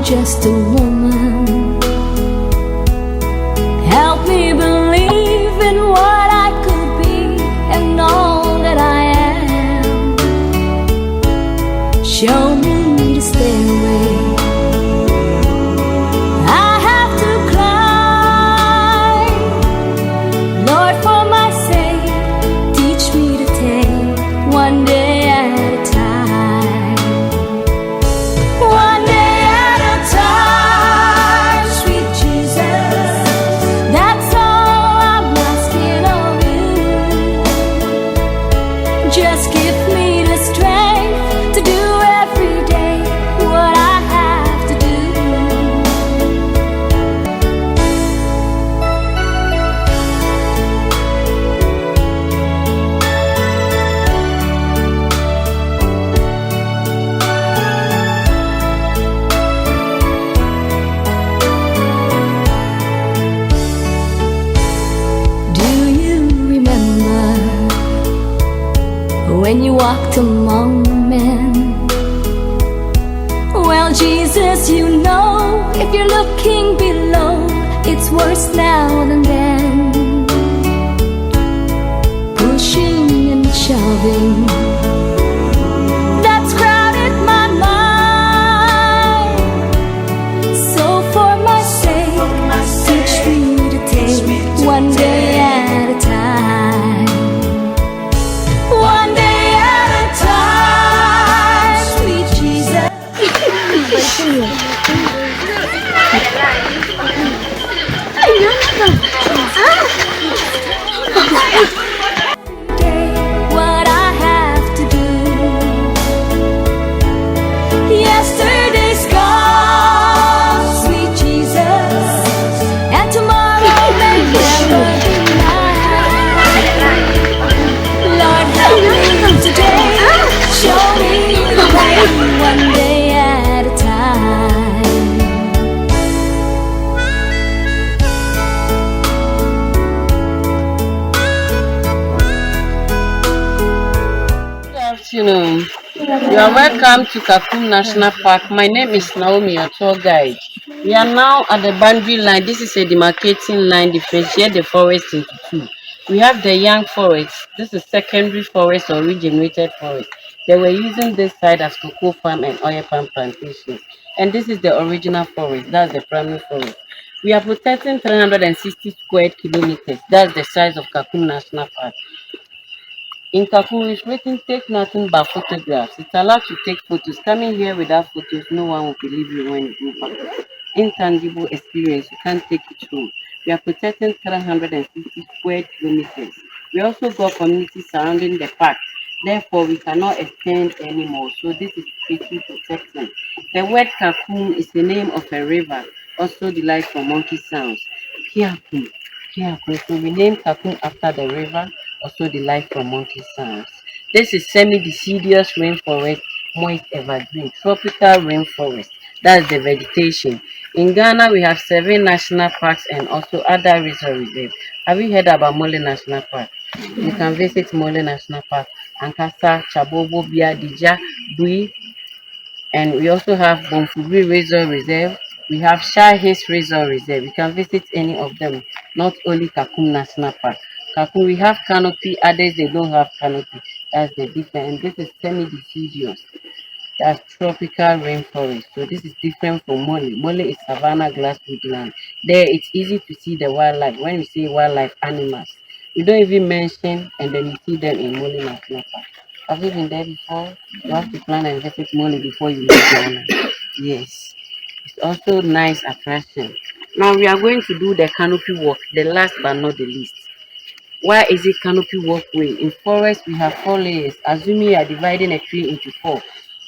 just a woman. Help me believe in what I could be and all that I am. Show me the stairway I have to climb. Lord, for my sake, teach me to take one day at a time. One day at a time, sweet Jesus. That's all I'm asking of you. Just give me the strength to do every day what I have to do. Do you remember when you walked among men? Well, Jesus, you know, if you're looking below, it's worse now than then. Pushing and shoving, that's crowded my mind. So for my sake, teach me to take one day at a time. One day at a time, sweet Jesus. What I have to do. Yesterday's gone, sweet Jesus, and tomorrow may never be mine. Lord, help me today. Show me the way, one day at a time. Good afternoon. You are welcome to Kakum National Park. My name is Naomi, your tour guide. We are now at the boundary line. This is a demarcating line, differentiate the forest into two. We have the young forest. This is secondary forest or regenerated forest. They were using this side as cocoa farm and oil palm plantations. And this is the original forest. That's the primary forest. We are protecting 360 square kilometers. That's the size of Kakum National Park. In Kakum, it's written, take nothing but photographs. It's allowed to take photos. Coming here without photos, no one will believe you when you go back. Intangible experience, you can't take it home. We are protecting 350 square kilometers. We also got communities surrounding the park. Therefore, we cannot extend anymore. So this is strictly protecting. The word Kakum is the name of a river, also derived from monkey sounds. Kakum. Kakum. So we named Kakum after the river, also derived from monkey sounds. This is semi-deciduous rainforest, moist evergreen, tropical rainforest. That's the vegetation. In Ghana, we have 7 national parks and also other reserve reserves. Have you heard about Mole National Park? You can visit Mole National Park, Ankasa, Chabobo, Biadija, Bui, and we also have Bonfubri Reserve Reserve. We have Shah Hills Reserve Reserve. You can visit any of them, not only Kakum National Park. Kakum, we have canopy, others they don't have canopy. That's the difference. And this is semi-deciduous. That's tropical rainforest. So this is different from Mole. Mole is savanna grass woodland. There it's easy to see the wildlife. When we say wildlife, animals, we don't even mention and then you see them in Mole National Park. Have you been there before? You have to plan and visit Mole before you leave Ghana. Yes. It's also nice attraction. Now we are going to do the canopy walk, the last but not the least. Why is it canopy walkway? In forest, we have 4 layers. Assuming you are dividing a tree into 4.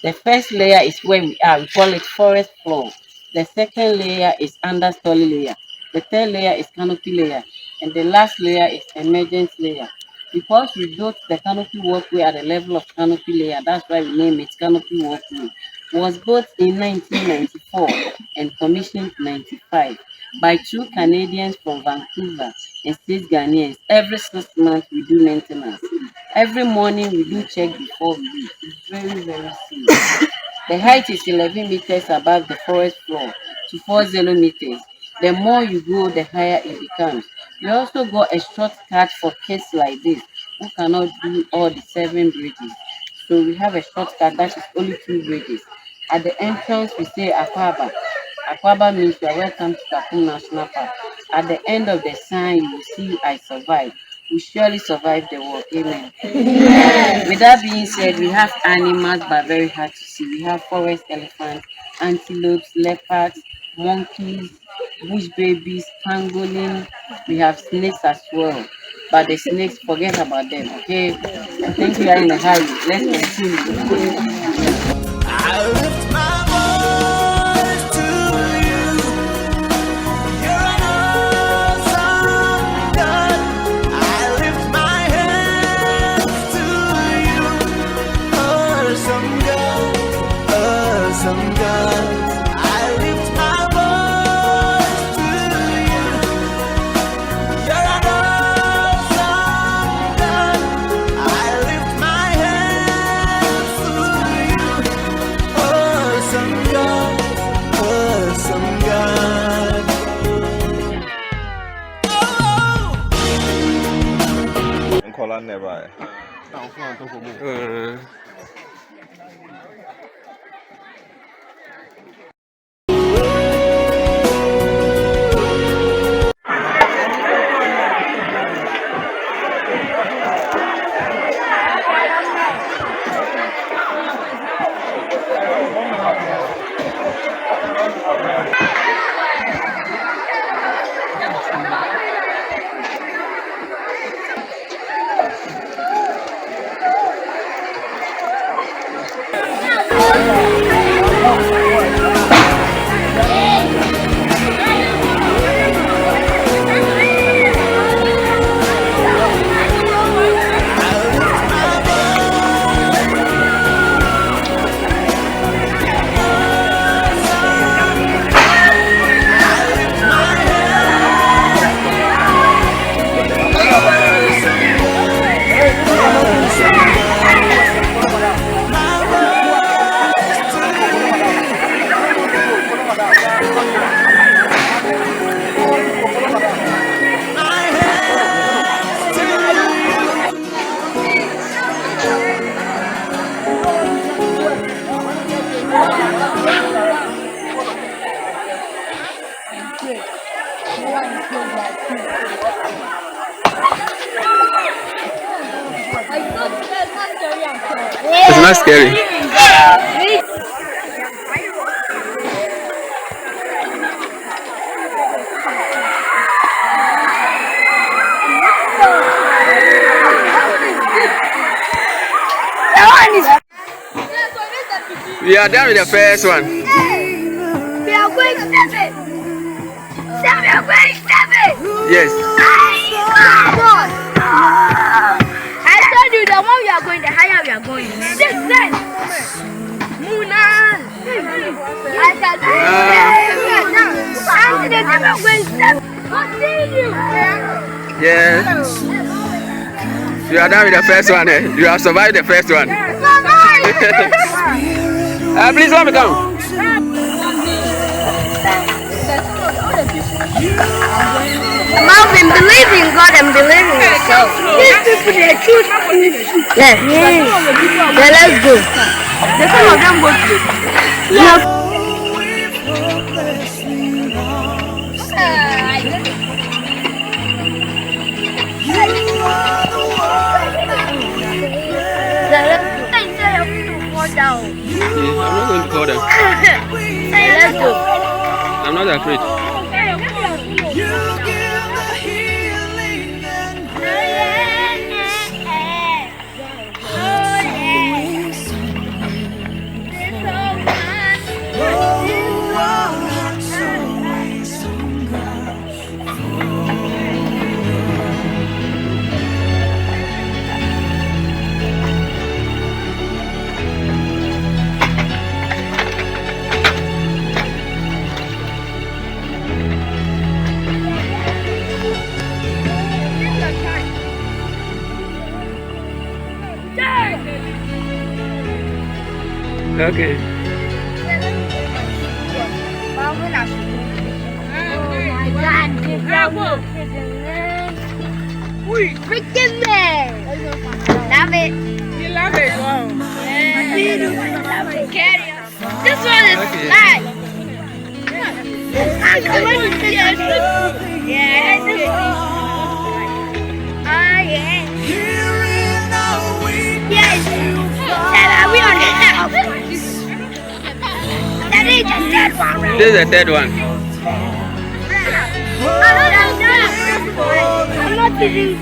The first layer is where we are. We call it forest floor. The second layer is understory layer. The third layer is canopy layer. And the last layer is emergence layer. Because we built the canopy walkway at the level of canopy layer, that's why we name it canopy walkway. It was built in 1994 and commissioned 95 by 2 Canadians from Vancouver and 6 Ghanaians. Every 6 months we do maintenance. Every morning we do check before we leave. It's very, very serious. The height is 11 meters above the forest floor to 40 meters. The more you go, the higher it becomes. We also got a shortcut for kids like this who cannot do all the 7 bridges. So we have a shortcut that is only 2 bridges. At the entrance, we say Akwaba. Akwaba means you are welcome to Kakum National Park. At the end of the sign, you will see I survived. We surely survived the war. Amen. With that being said, we have animals but very hard to see. We have forest elephants, antelopes, leopards, monkeys, bush babies, pangolin. We have snakes as well. But the snakes, forget about them, okay? I think we are in a hurry. Let's continue. I lift my voice to you. You're an awesome God. I lift my hands to you. Awesome God, awesome God. I lift my voice to you. You're an awesome God. I lift my hands to you. Awesome God, awesome God. Oh. Nkola never. It's not scary. We are done with the first one. We are going 7. 7, we are going 7. Yes. God. I told you the more we are going, the higher we are going. 6 then. Muna. I said, we are going 7. Continue. Yes. You are done with the first one. You have survived the first one. Please let me come. Mom, believe in God and believe in yourself. These people, they choose. Yes. Then let's go. The some of them go to. Yeah. Down. I'm not going to call them. Let's go. I'm not afraid. Okay. Freaking man! Love it. You love it, wow. This one is nice. Yeah, this Yes. Are we on the house? That is the third one. This is the third one. I'm not kidding.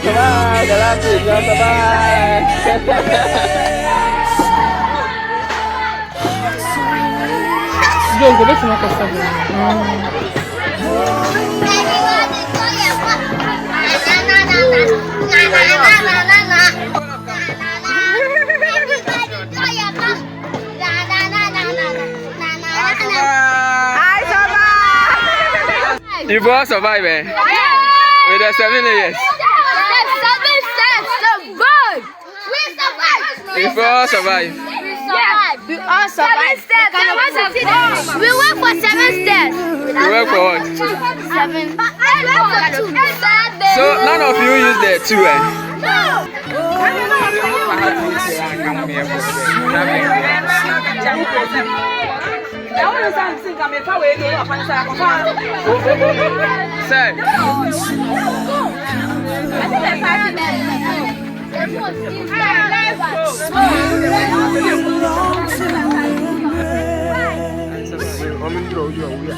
Survive, the last week, you survive. Don't go back to my customer. You both survive, eh? With the 7 layers. You both survive. We all survive. We work for 7 steps. You work for what? 7. So none of you use the 2, eh? Say.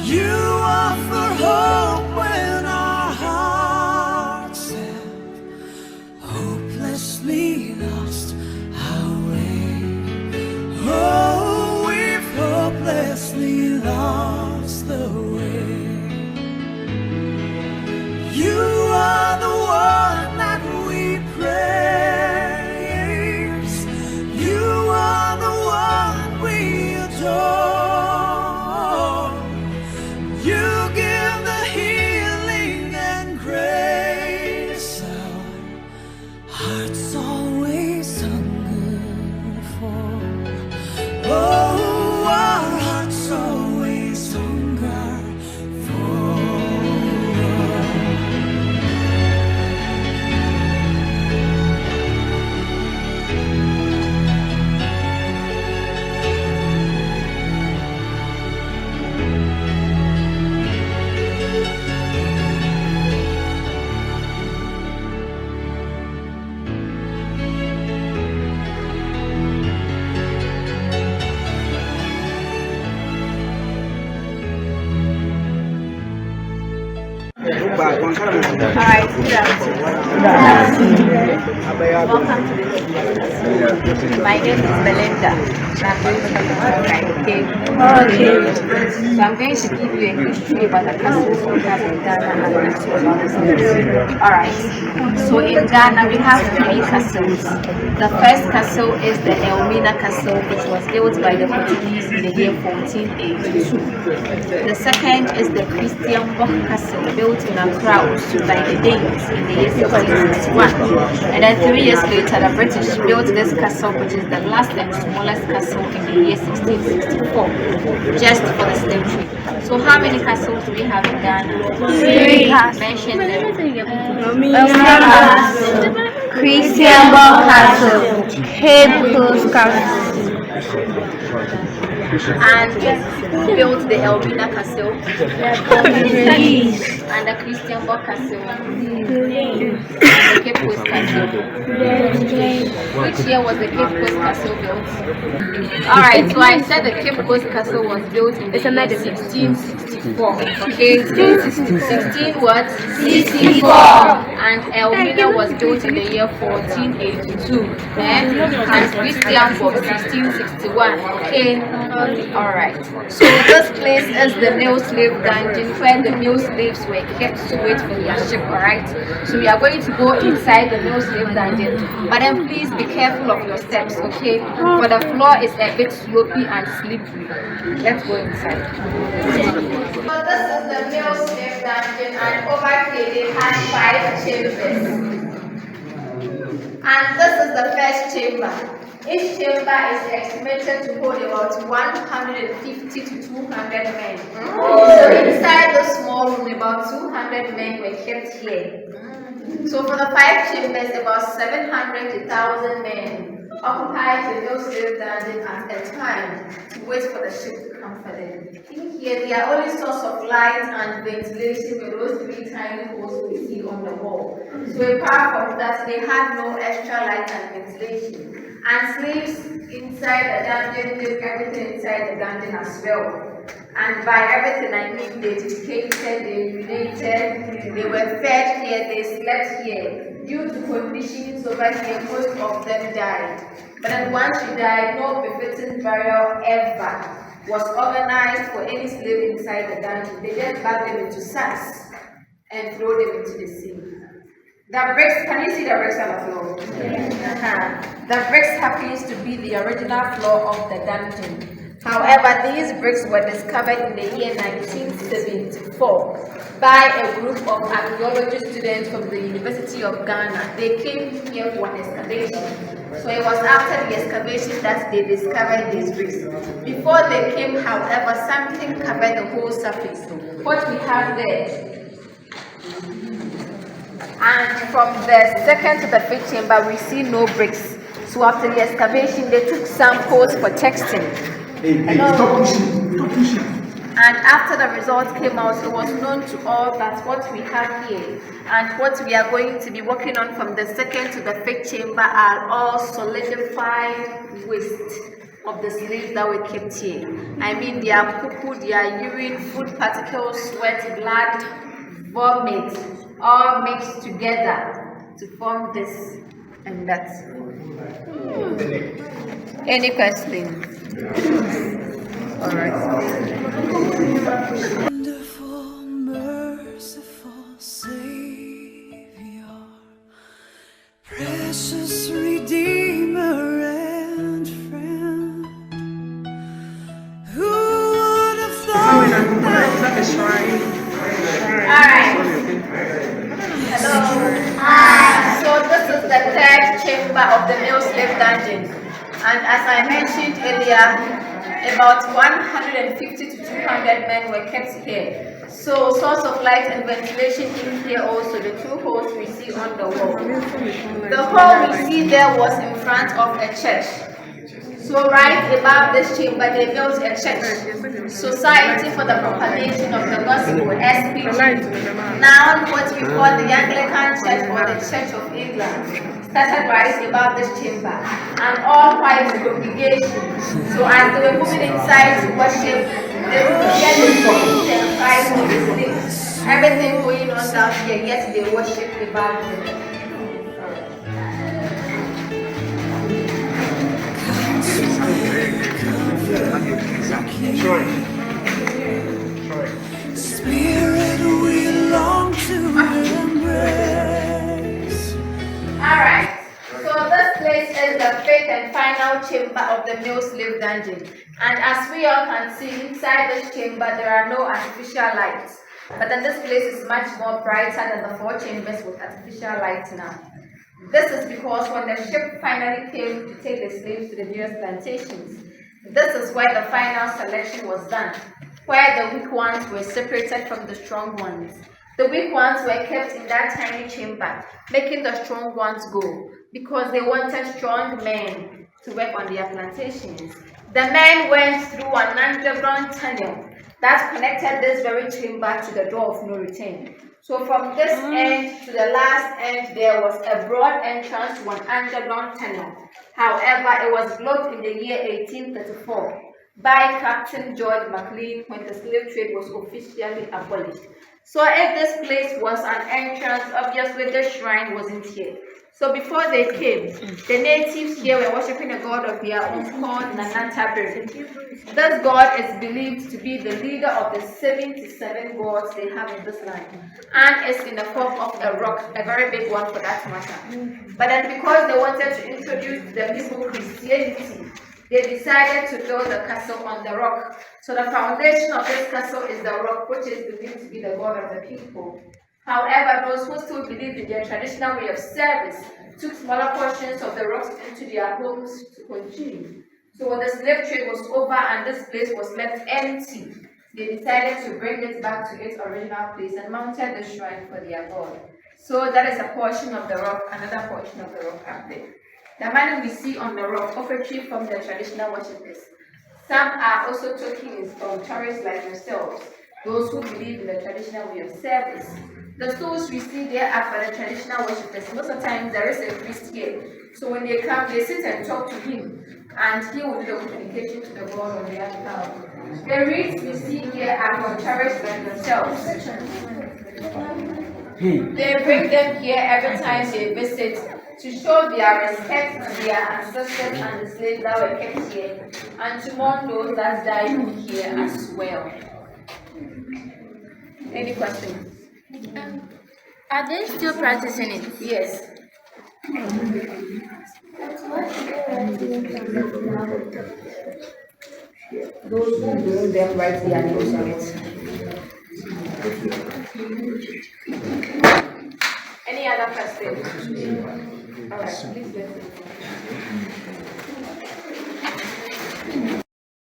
You offer hope when our hearts have hopelessly lost our way. Oh, we've hopelessly lost the way. You are the one that we praise. You are the one we adore. You give the healing and grace our hearts always hunger for. Oh, our hearts always hunger for. Alright, good Welcome to the My name is Belinda. I'm going to talk about okay. So I'm going to give you a history about the castles we have in Ghana and also about the states. Alright. So in Ghana we have 3 castles. The first castle is the Elmina Castle, which was built by the Portuguese in the year 1482. The second is the Christian Castle, built in Accra by the Danes in the year 1661. And then 3 years later, the British built this castle, which is the last and smallest castle in the year 1664, just for the slave trade. So how many castles do we have in Ghana? 3. Mention them. Christian Castle, Cape Coast Castle, And who built the Elmina Castle? And the Christian Castle? And the Cape Coast Castle? Which year was the Cape Coast Castle built? Alright, so I said the Cape Coast Castle was built in the year 1664. 64. Okay, 16 what? 64. And Elmina was built in the year 1482. And Christian was 1661. Okay, alright. So this place is the male slave dungeon where the male slaves were kept to wait for their ship, alright? So we are going to go inside the male slave dungeon. But then please be careful of your steps, okay? For the floor is a bit slopey and slippery. Let's go inside. So this is the male slave dungeon, and over here they have 5 chambers. And this is the first chamber. Each chamber is estimated to hold about 150 to 200 men. So inside the small room, about 200 men were kept here. So for the 5 chambers, about 700 to 1,000 men occupied the male slave dungeon at a time to wait for the ship to come for them. In here, their only source of light and ventilation were those 3 tiny holes we see on the wall. So apart from that, they had no extra light and ventilation. And slaves inside the dungeon did everything inside the dungeon as well. And by everything I mean they defecated, they urinated, they were fed here, they slept here. Due to conditions over here, most of them died. But then once you died, no befitting burial ever was organized for any slave inside the dungeon. They just bag them into sacks and throw them into the sea. The bricks, can you see the bricks on the floor? Yeah. The bricks happens to be the original floor of the dungeon. However, these bricks were discovered in the year 1974 by a group of archaeology students from the University of Ghana. They came here for an excavation. So it was after the excavation that they discovered these bricks. Before they came, however, something covered the whole surface. What we have there. And from the second to the 5th chamber, we see no bricks. So after the excavation, they took samples for texting. Stop pushing. And after the results came out, it was known to all that what we have here and what we are going to be working on from the 2nd to the 5th chamber are all solidified waste of the slaves that were kept here. I mean, their poo, their urine, food particles, sweat, blood, vomit, all mixed together to form this and that. Any questions? All right. Wonderful, merciful Savior, precious Redeemer and friend, who would have thought that? Alright. Hello. So this is the 3rd chamber of the male slave dungeon. And as I mentioned earlier, about 150 to 200 men were kept here. So source of light and ventilation in here also, the 2 holes we see on the wall. The hole we see there was in front of a church. So right above this chamber, they built a church, Society for the Propagation of the Gospel, SPG. Now what we call the Anglican Church or the Church of England, started right above this chamber, and all white congregation. So as they were moving inside to worship, they would hear the voice and cries of the slaves. Everything going on down here, yet they worship above them. Spirit, we long to embrace. Alright, so this place is the 5th and final chamber of the male slave dungeon. And as we all can see, inside this chamber there are no artificial lights. But then this place is much more brighter than the 4 chambers with artificial lights now. This is because when the ship finally came to take the slaves to the various plantations, this is where the final selection was done, where the weak ones were separated from the strong ones. The weak ones were kept in that tiny chamber, making the strong ones go, because they wanted strong men to work on their plantations. The men went through an underground tunnel that connected this very chamber to the door of no return. So from this end to the last end, there was a broad entrance to an underground tunnel. However, it was blocked in the year 1834. by Captain George McLean when the slave trade was officially abolished. So if this place was an entrance, obviously the shrine wasn't here. So before they came, the natives here were worshipping a god of their own called Nanatabir. This god is believed to be the leader of the 77 gods they have in this land, and is in the form of a rock, a very big one for that matter. But then because they wanted to introduce the people Christianity, they decided to build a castle on the rock. So the foundation of this castle is the rock, which is believed to be the god of the people. However, those who still believed in their traditional way of service took smaller portions of the rocks into their homes to continue. So when the slave trade was over and this place was left empty, they decided to bring it back to its original place and mounted the shrine for their god. So that is a portion of the rock, another portion of the rock up there. The money we see on the rock offertory from the traditional worshippers. Some are also tokens from tourists like yourselves, those who believe in the traditional way of service. The stools we see there are for the traditional worshippers. Most of the time there is a priest here. So when they come, they sit and talk to him, and he will do the communication to the God on their behalf. The reeds we see here are from tourists like yourselves. They bring them here every time they visit to show their respect to their ancestors and the slaves that were kept here, and to mourn those that died here as well. Any questions? Are they still practicing it? Yes. Those who do them right their names on it. Any other question? All right, please listen.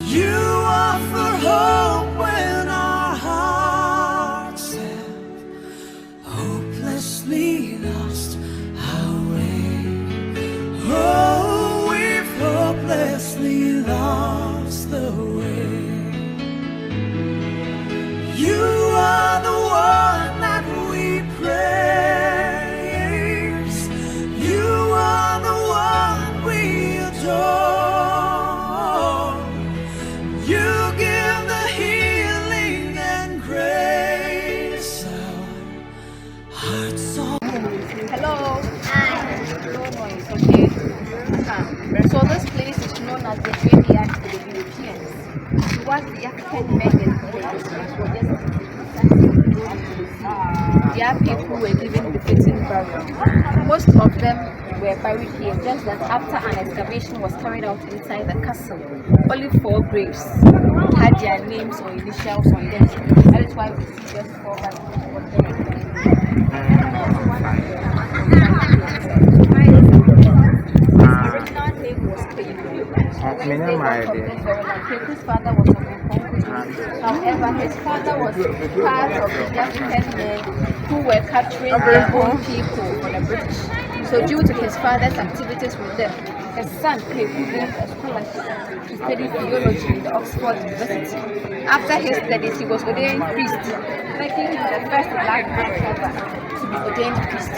You offer hope when our hearts have hopelessly lost our way. Oh, we've hopelessly lost the way. You are the one that we praise. You are the one we adore. You give the healing and grace. Our hearts all. Hello. Hi. No noise, okay? So this place is known as the graveyard for the Europeans. What the African men and their people were given befitting burial. Most of them were buried here, just that after an excavation was carried out inside the castle, only 4 graves had their names or initials on them. That is why we see just 4 His original name was Keku's father was of However, his father was part of the African men who were capturing their own people for the British. So due to his father's activities with them, his son Kakum gained a scholarship to study theology in the Oxford University. After his studies, he was ordained priest, making him the first black man ever to be ordained priest.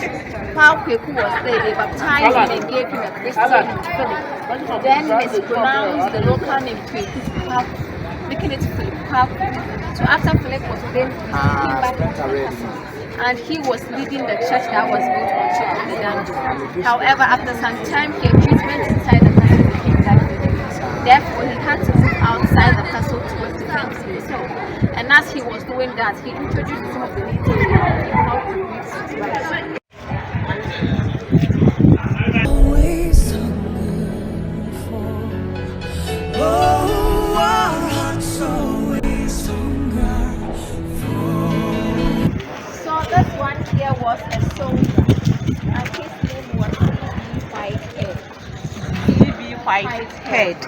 While Kakum was there, they baptized him and gave him a Christian name, Philip. Then mispronounced the local name Kakum, making it Philip Kakum. So after Philip was ordained priest, he came back to the castle, and he was leading the church that was built on top of the dungeon. However, after some time, his treatment inside the castle became that. Therefore, he had to move outside the castle towards the fence himself. And as he was doing that, he introduced some of the details on how to read right. Always hunger for. Oh, our hearts always hunger for. So this one here was a soldier, and his name was C.B. Whitehead. C.B. Whitehead.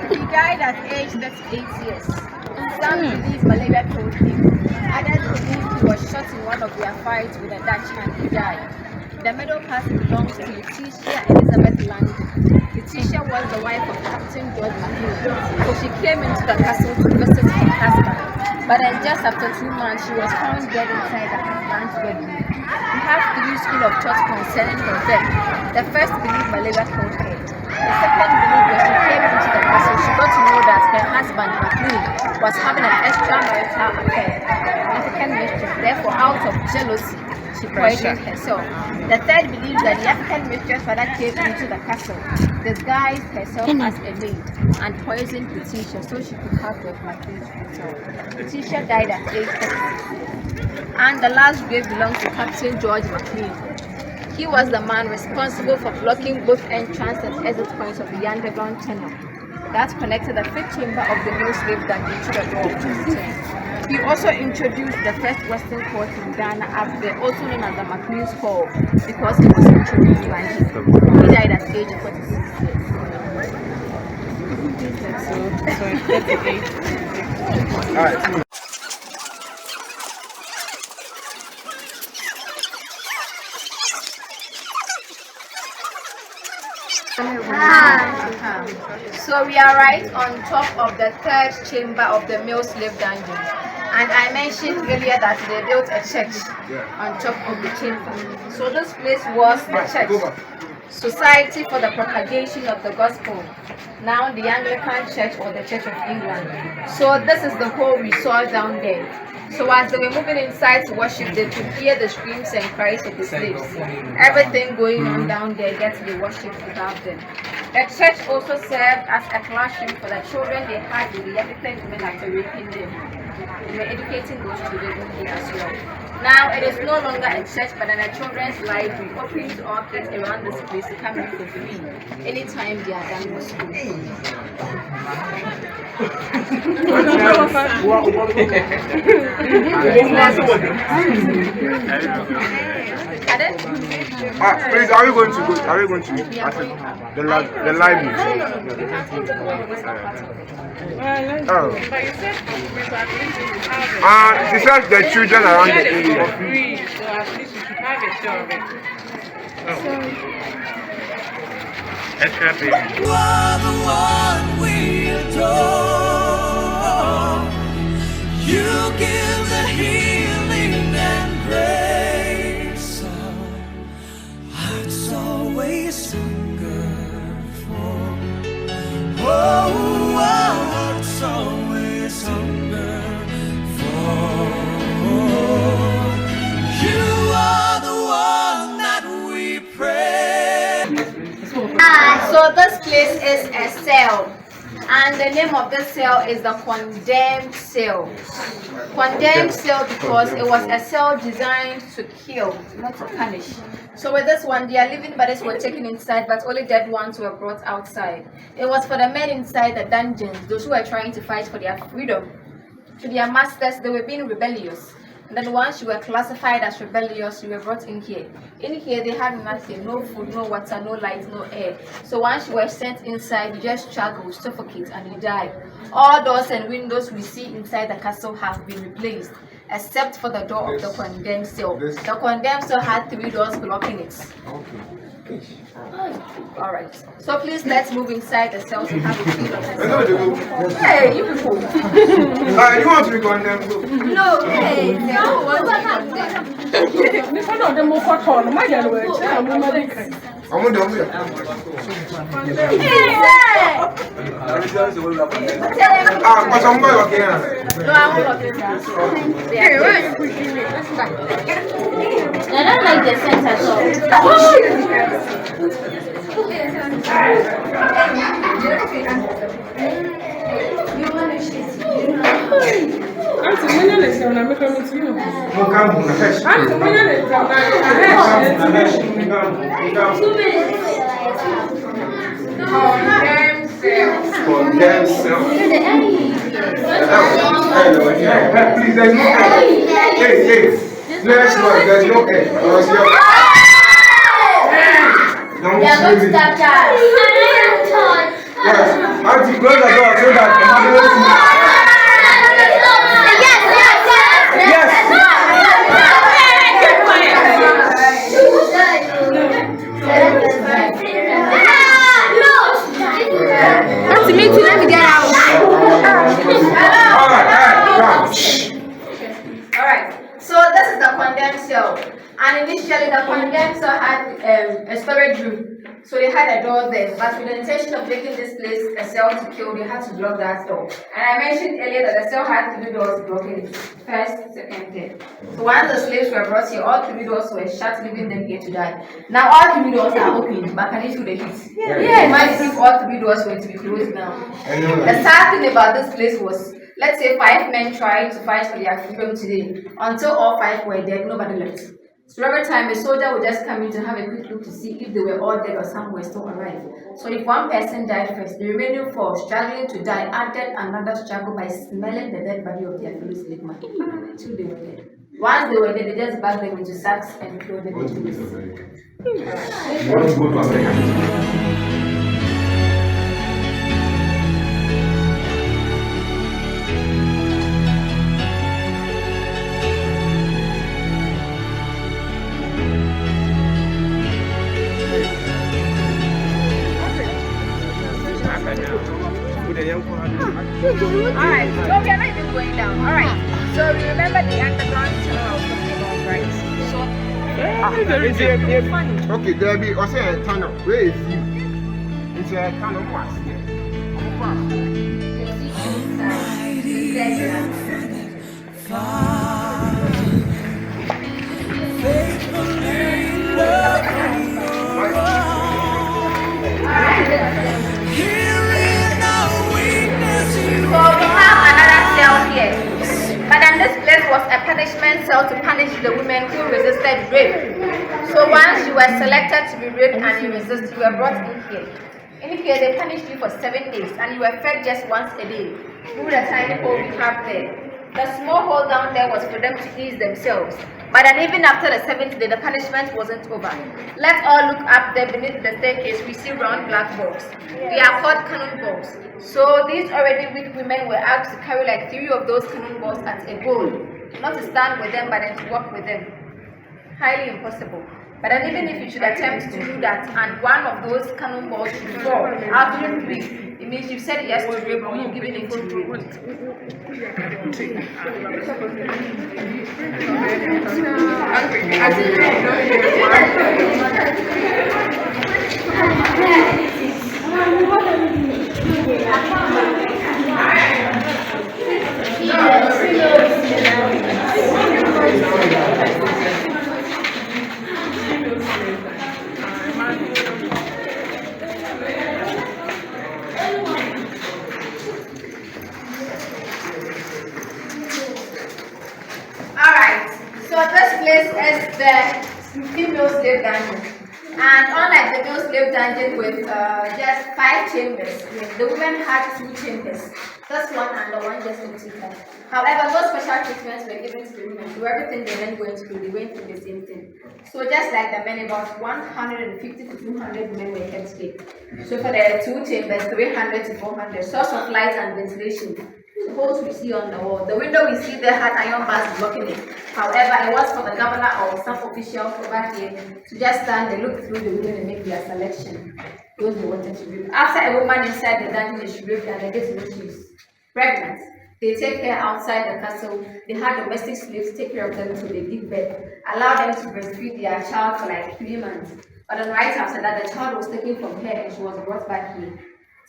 He died at age 38 years. Some believe malaria killed him. Others believe he was shot in one of their fights with a Dutch and he died. The middle part belongs to Letitia Elizabeth Land. It Letitia was the wife of Captain George McLean, so she came into the castle to visit her husband. But then just after 2 months, she was found dead inside the husband's bedroom. We have 3 schools of thought concerning her death. The first believed malaria killed her. The second believed when she came into the castle, she got to know that her husband, McLean, was having an extramarital affair, African mistress. Therefore, out of jealousy, she poisoned herself. The third believes that the African mistress father came into the castle, disguised herself as a maid, and poisoned Letitia so she could have the McLean's return. Letitia died at age 36. And the last grave belongs to Captain George McLean. He was the man responsible for blocking both entrance and exit points of the underground tunnel that connected the fifth chamber of the mill slave dungeon to the door of justice. He also introduced the first Western court in Ghana up there, also known as the McLean's Hall, because it was introduced by him. He died at age 46 years. All right. So we are right on top of the third chamber of the male slave dungeon, and I mentioned earlier that they built a church on top of the chamber. So this place was the church, Society for the Propagation of the Gospel, now the Anglican Church or the Church of England. So this is the hole we saw down there. So as they were moving inside to worship, they could hear the screams and cries of the slaves. Everything going on down there, yet they worshipped without them. The church also served as a classroom for the children they had with the African women after raping them. They were educating those children here as well. Now it is no longer a church but a children's library, open to all kids around this place to come in for free anytime they are done with school. Please, are we going to go? Are we going to the library? Oh. She said the children around the area. Free, so at least we should have a share of it. Extra baby. You are the one we adore. You give the healing and grace. Hearts always hunger for. Oh, our hearts always hunger for. You are the one that we pray. So this place is a cell, and the name of this cell is the condemned cell. Condemned cell because it was a cell designed to kill, not to punish. So with this one, their living bodies were taken inside, but only dead ones were brought outside. It was for the men inside the dungeons, those who were trying to fight for their freedom. To their masters, they were being rebellious. And then once you were classified as rebellious, you were brought in here. In here, they had nothing, no food, no water, no light, no air. So once you were sent inside, you just struggle, suffocate, and you die. All doors and windows we see inside the castle have been replaced, except for the door of the condemned cell. The condemned cell had 3 doors blocking it. All right. So please let's move inside the cell to have a feel of it. Hey, you people. You want to be condemned? No, hey, no one wants to be condemned. I'm going to do it. But I'm going to No, I won't look at I don't like the scent at all. condemned self. Please, there's no egg. Hey, let's go. There's no egg. Don't They're going to stop that. Yes. Auntie, close the door so that condemned cell. And initially, the condemned cell had a storage room. So they had a door there, but with the intention of making this place a cell to kill, they had to block that door. And I mentioned earlier that the cell had 3 doors blocking it. First, second, third. So once the slaves were brought here, all 3 doors were shut, leaving them here to die. Now all 3 doors are open, but can you feel the heat? Yeah. Imagine if all 3 doors were to be closed now. The sad thing about this place was, let's say 5 men tried to fight for their freedom today. Until all 5 were dead, nobody left. So every time a soldier would just come in to have a quick look to see if they were all dead or some were still alive. So if one person died first, the remaining 4 struggling to die added another struggle by smelling the dead body of their fellow slave man until they were dead. Once they were dead, they just bagged them into sacks and threw them into the sea. You want to go to America? Alright, so we are not even going down. Alright, so we remember the underground tunnel I was talking about, right? So, okay, there be also a tunnel. Where is you? It's a tunnel. So we have another cell here. But then this place was a punishment cell to punish the women who resisted rape. So once you were selected to be raped and you resisted, you were brought in here. In here they punished you for 7 days and you were fed just once a day through the tiny hole we have there. The small hole down there was for them to ease themselves. But then even after the 7th day, the punishment wasn't over. Let's all look up there beneath the staircase. We see round black balls. They are called cannon balls. So these already weak women were asked to carry like 3 of those cannon balls at a goal. Not to stand with them, but then to walk with them. Highly impossible. But then even if you should attempt to do that and one of those cannon balls should fall out of 3, it means you said yes to rape or you've given it to rape. Alright, so this place is the female slave dungeon. And unlike the male slave dungeon with just 5 chambers, the women had 2 chambers. This one and the one just in 2 times. However, those special treatments were given to the women. So everything the men went through, they went through the same thing. So just like the men, about 150 to 200 men were kept here. So for the 2 chambers, 300 to 400. Source of light and ventilation. The holes we see on the wall. The window we see there had iron bars blocking it. However, it was for the governor or some officials over here to just stand and look through the window and make their selection. Those they wanted to rape. After a woman inside the dungeon is raped and they get to know she's pregnant, they take her outside the castle. They had domestic slaves take care of them until they give birth, allow them to breastfeed their child for like 3 months. But then right after that, the child was taken from her and she was brought back here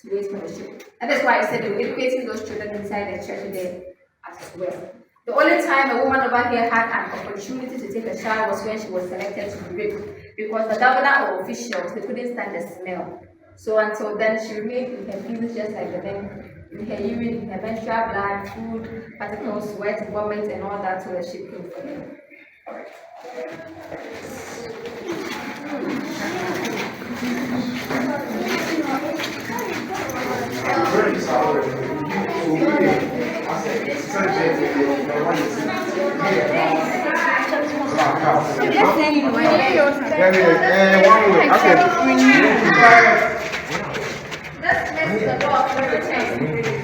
to wait for the ship. And that's why I said they were educating those children inside the church there as well. The only time a woman over here had an opportunity to take a shower was when she was selected to be raped, because the governor or officials, they couldn't stand the smell. So until then, she remained in her feelings just like the men, in her urine, in her menstrual blood, food, particles, sweat, vomit, and all that, so the ship came for them.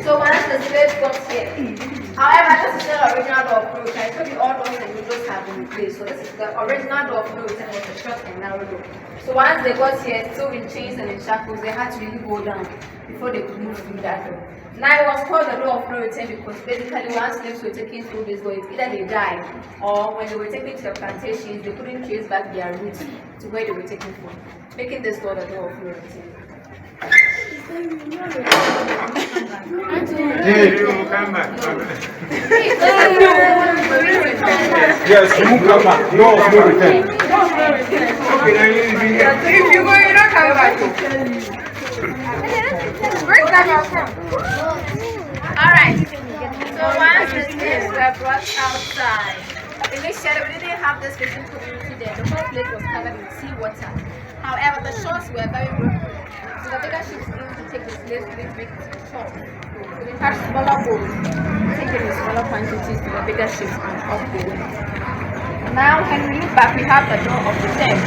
So once the slaves got here, however, this is not original law of Creche. I told you all those and windows have have been replaced. So this is the original door of no return was a short and narrow door. So once they got here, still in chains and in shackles, they had to really go down before they could move through that door. Now it was called the door of no return because basically once slaves were taken through this door, it's either they died or when they were taken to the plantations, they couldn't trace back their roots to where they were taken from, making this door the door of no return. Hey, you will come back. Yes, you will come back. No, no return. Okay, then you will be here. If you go, you don't come back. Where's that from? Alright. So once the slaves were brought outside, initially we didn't have this fishing community there. The whole place was covered with seawater. However, the shores were very broken. So the bigger ships needed to take the slaves to make it to the shore. So we had smaller boats, taking the smaller quantities to the bigger ships and up the way. Now, when we look back, we have the door of the dead,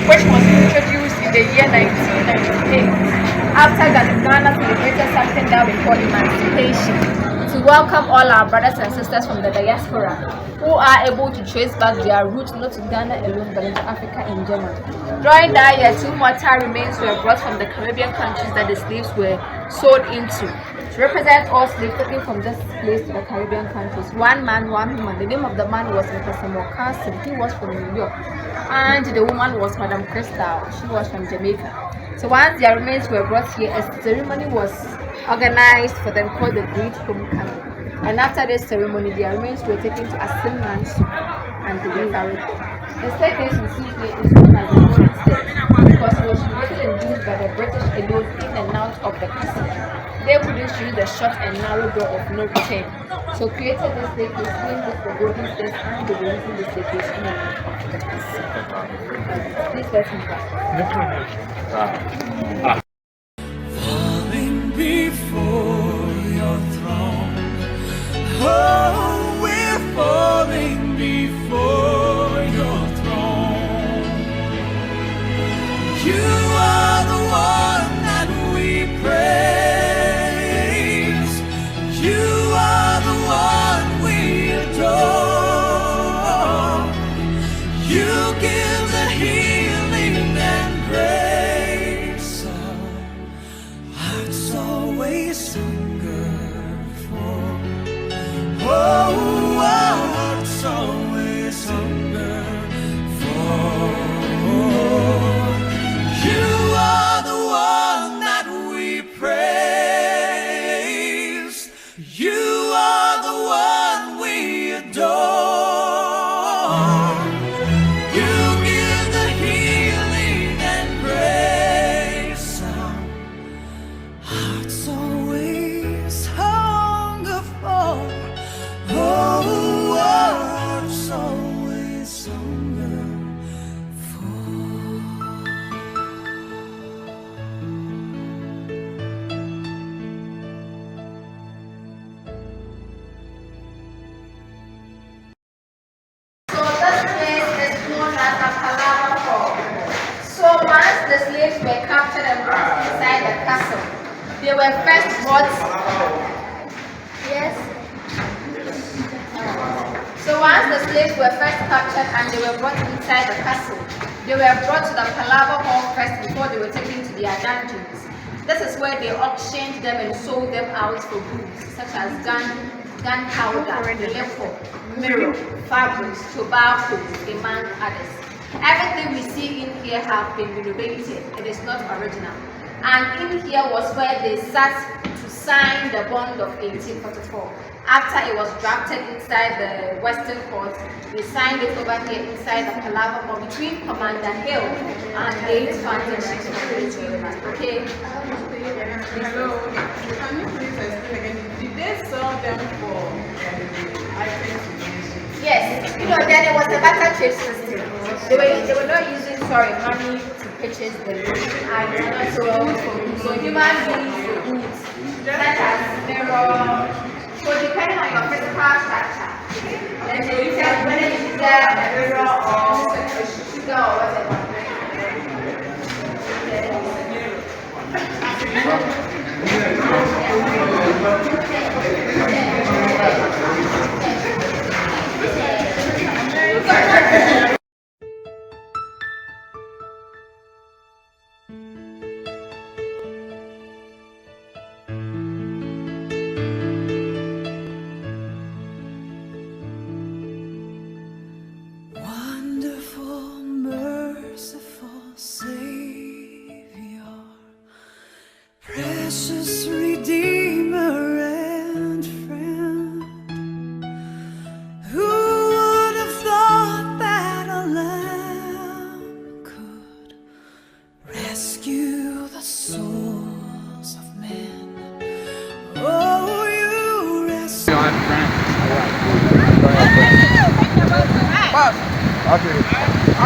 which was introduced in the year 1998 after Ghana celebrated something that we call emancipation, to welcome all our brothers and sisters from the diaspora who are able to trace back their roots not to Ghana alone but into Africa in general. During that year, 2 mortal remains were brought from the Caribbean countries that the slaves were sold into. To represent all slaves taken from this place to the Caribbean countries, one man, one woman. The name of the man was Mr. Samuel Carson. He was from New York. And the woman was Madam Crystal. She was from Jamaica. So once their remains were brought here, a ceremony was organized for them called the Great Homecoming. And after this ceremony, their remains were taken to Asimransu and they were buried. The staircase you see here is known as the Golden Stairs because it was created and used by the British alone in and out of the castle. They couldn't use the short and narrow door of no return. So created this staircase, named this the Golden Stairs, and they were using the staircase in and out of the castle. Please let me back. Falling before your throne. Oh, we're falling before your throne. You are the one that we praise. You are the one we adore. You give the healing and grace. Hearts always hunger for. Oh, our hearts always hunger for. You are the one that we praise. You are the one we adore. You give the healing and grace. Hearts always hunger for. Oh, our hearts always hunger for. So this place is known as a Palava Hall. So once the slaves were captured and brought inside the castle, they were first brought. Yes. So once the slaves were first captured and they were brought inside the castle, they were brought to the Palava Hall first before they were taken to their dungeons. This is where they auctioned them and sold them out for goods such as gunpowder, liquor, mirror, fabrics, tobacco, among others. Everything we see in here have been renovated. It is not original. And in here was where they sat to sign the bond of 1844. After it was drafted inside the Western Court, they signed it over here inside the Palava Hall between Commander Hill and 8 founding ships from the okay? Hello. Can you please explain again? Did they sell them for items? Yes. You know, then it was a barter trade system. They were not using money to purchase the items. So human beings goods such as mirror. So depending on your physical structure, then they tell whether you desire a mirror or sugar or whatever. Okay. I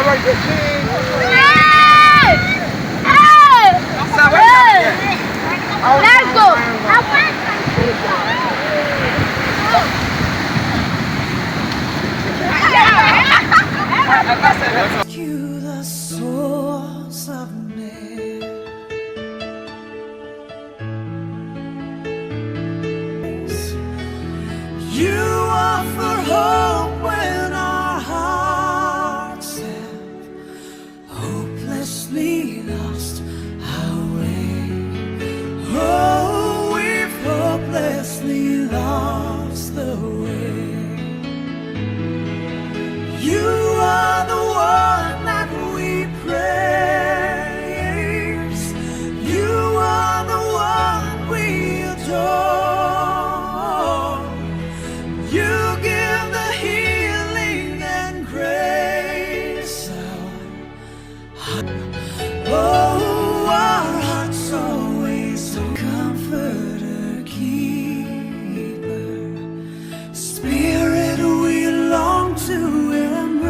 like the cheese. Let's go. You the source of me. You offer hope when our hearts have hopelessly lost our way. Oh, we've hopelessly lost the way. You are the one that we praise. You are the one we adore. You give the healing and grace. Oh, our hearts always comforter, keeper, Spirit we long to embrace.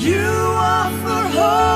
You offer hope.